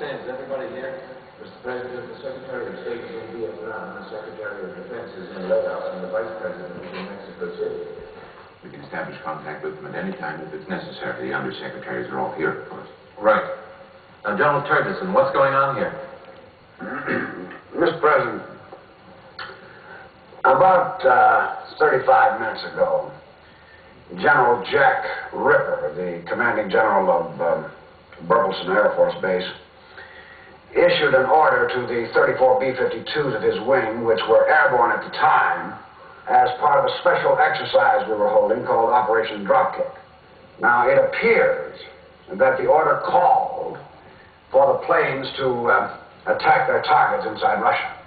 understand. Is everybody here? Mr. President, the Secretary of State is in Vietnam, the Secretary of Defense is in Laos, and the Vice President is in Mexico City. We can establish contact with them at any time if it's necessary. The undersecretaries are all here, of course. Right. Now, General Turgidson, what's going on here? Mr. President, about 35 minutes ago, General Jack Ripper, the commanding general of Burleson Air Force Base, issued an order to the 34 B-52s of his wing, which were airborne at the time, as part of a special exercise we were holding called Operation Dropkick. Now, it appears that the order called for the planes to attack their targets inside Russia.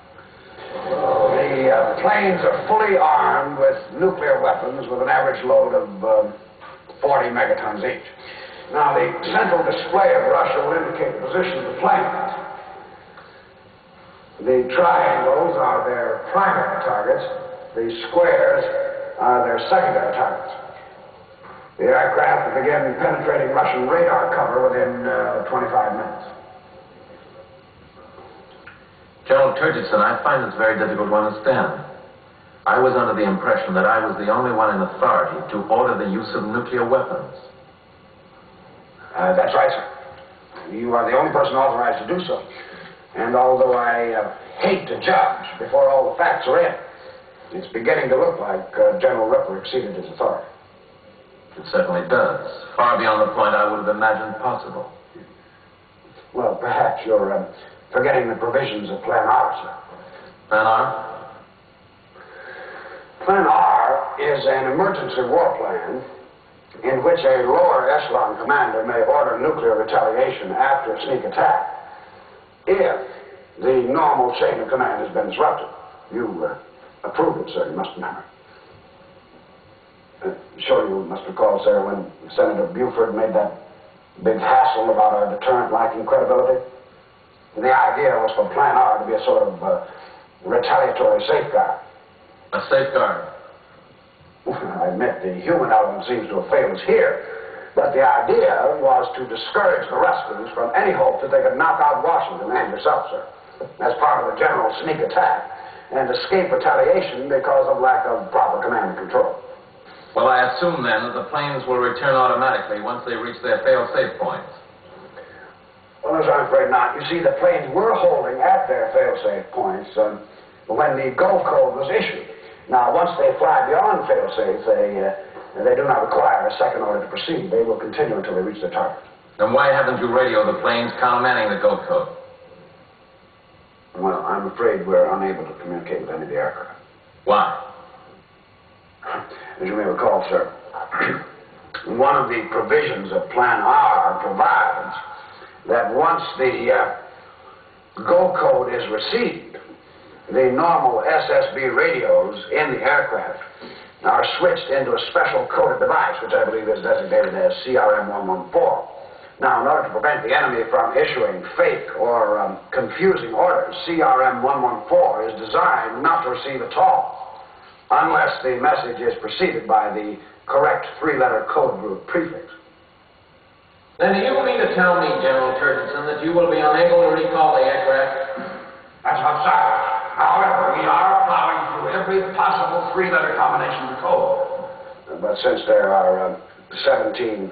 The planes are fully armed with nuclear weapons with an average load of 40 megatons each. Now, the central display of Russia will indicate the position of the planes. The triangles are their primary targets. The squares are their secondary targets. The aircraft will begin penetrating Russian radar cover within 25 minutes. General Turgidson, I find this very difficult to understand. I was under the impression that I was the only one in authority to order the use of nuclear weapons. That's right, sir. You are the only person authorized to do so. And although I hate to judge before all the facts are in, it's beginning to look like General Ripper exceeded his authority. It certainly does. Far beyond the point I would have imagined possible. Well, perhaps you're forgetting the provisions of Plan R, sir. Plan R? Plan R is an emergency war plan in which a lower echelon commander may order nuclear retaliation after a sneak attack if the normal chain of command has been disrupted. You approved it, sir. You must remember. Sure, you must recall, sir, when Senator Buford made that big hassle about our deterrent lacking credibility. And the idea was for Plan R to be a sort of retaliatory safeguard. A safeguard? I admit the human element seems to have failed us here. But the idea was to discourage the Ruskies from any hope that they could knock out Washington and yourself, sir, as part of a general sneak attack, and escape retaliation because of lack of proper command and control. Well, I assume, then, that the planes will return automatically once they reach their fail-safe points. Well, I'm afraid not. You see, the planes were holding at their fail-safe points when the go code was issued. Now, once they fly beyond fail-safe, they do not require a second order to proceed. They will continue until they reach their target. Then why haven't you radioed the planes countermanding the go code? Well, I'm afraid we're unable to communicate with any of the aircraft. Why? As you may recall, sir, one of the provisions of Plan R provides that once the go code is received, the normal SSB radios in the aircraft are switched into a special coded device, which I believe is designated as CRM-114. Now, in order to prevent the enemy from issuing fake or confusing orders, CRM-114 is designed not to receive at all, unless the message is preceded by the correct three-letter code group prefix. Then do you mean to tell me, General Turgidson, that you will be unable to recall the aircraft? That's not so. However, we are plowing through every possible three-letter combination of the code. But since there are 17,000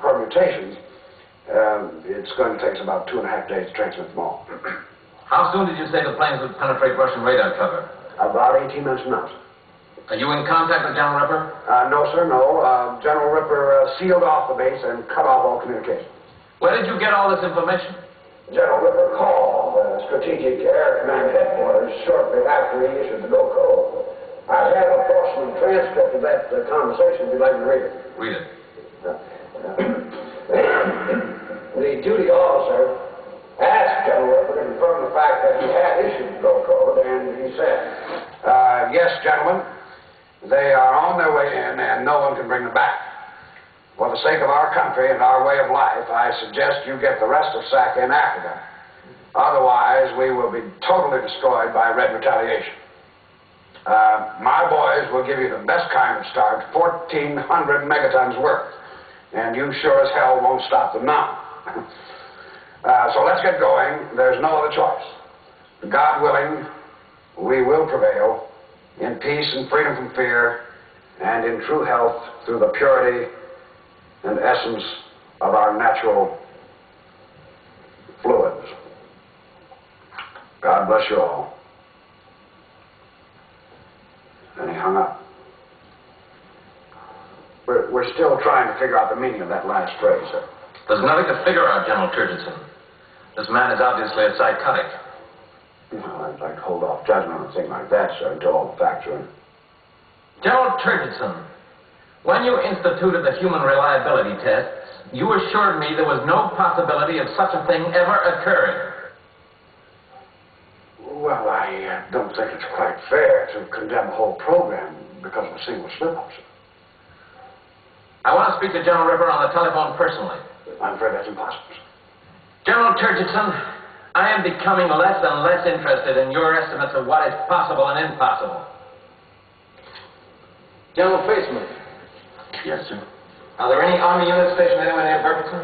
permutations, it's going to take us about 2.5 days to transmit them all. How soon did you say the planes would penetrate Russian radar cover? About 18 minutes from now, sir. Are you in contact with General Ripper? No, sir, no. General Ripper sealed off the base and cut off all communication. Where did you get all this information? General Ripper called Strategic Air Command Headquarters shortly after he issued the go code. I have a portion of the transcript of that conversation if you'd like to read it. Read it. The duty officer asked General Ripper to confirm the fact that he had issued the go code, and he said, yes, gentlemen, they are on their way in, and no one can bring them back. For the sake of our country and our way of life, I suggest you get the rest of SAC in Africa. Otherwise, we will be totally destroyed by Red retaliation. My boys will give you the best kind of start, 1,400 megatons worth. And you sure as hell won't stop them now. So let's get going. There's no other choice. God willing, we will prevail in peace and freedom from fear and in true health through the purity and essence of our natural fluids. God bless you all. And he hung up. We're still trying to figure out the meaning of that last phrase, sir. There's nothing to figure out, General Turgidson. This man is obviously a psychotic. I'd like to hold off judgment on a thing like that, sir, until all the facts are in. General Turgidson, when you instituted the human reliability tests, you assured me there was no possibility of such a thing ever occurring. Well, I don't think it's quite fair to condemn a whole program because of a single slip-up, sir. I want to speak to General Ripper on the telephone personally. I'm afraid that's impossible, sir. General Turgidson, I am becoming less and less interested in your estimates of what is possible and impossible. General Faceman. Yes, sir. Are there any Army units stationed anywhere near Burkitson?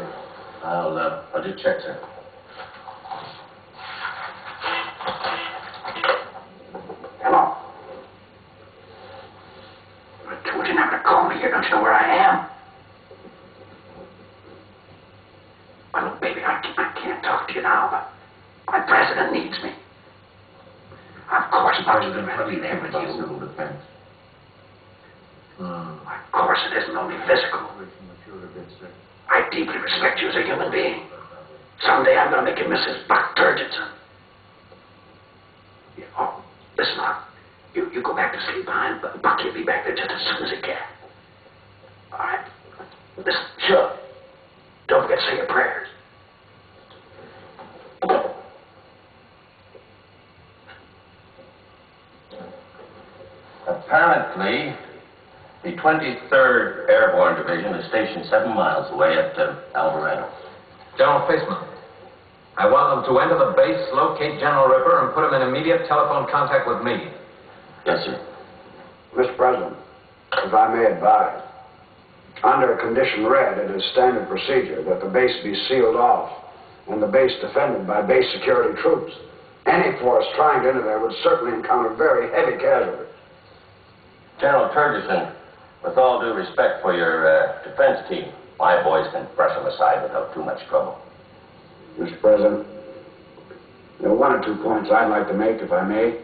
I'll just check, sir. Hello. Would you never call me here? Don't you know where I am? Well, look, baby, I can't talk to you now, but my president needs me. Of course, Bucky would rather be there with you. Civil defense. Of course, it isn't only physical. I deeply respect you as a human being. Someday I'm going to make you Mrs. Buck Turgidson. Oh, listen, you go back to sleep behind, but Bucky will be back there just as soon as he can. All right? Listen, sure. Don't forget to say your prayers. Apparently, the 23rd Airborne Division is stationed 7 miles away at Alvarado. General Faceman, I want them to enter the base, locate General Ripper, and put him in immediate telephone contact with me. Yes, sir. Mr. President, if I may advise, under condition read, it is standard procedure that the base be sealed off and the base defended by base security troops. Any force trying to enter there would certainly encounter very heavy casualties. General Turgidson, with all due respect for your defense team, my boys can brush them aside without too much trouble. Mr. President, there are 1 or 2 points I'd like to make, if I may.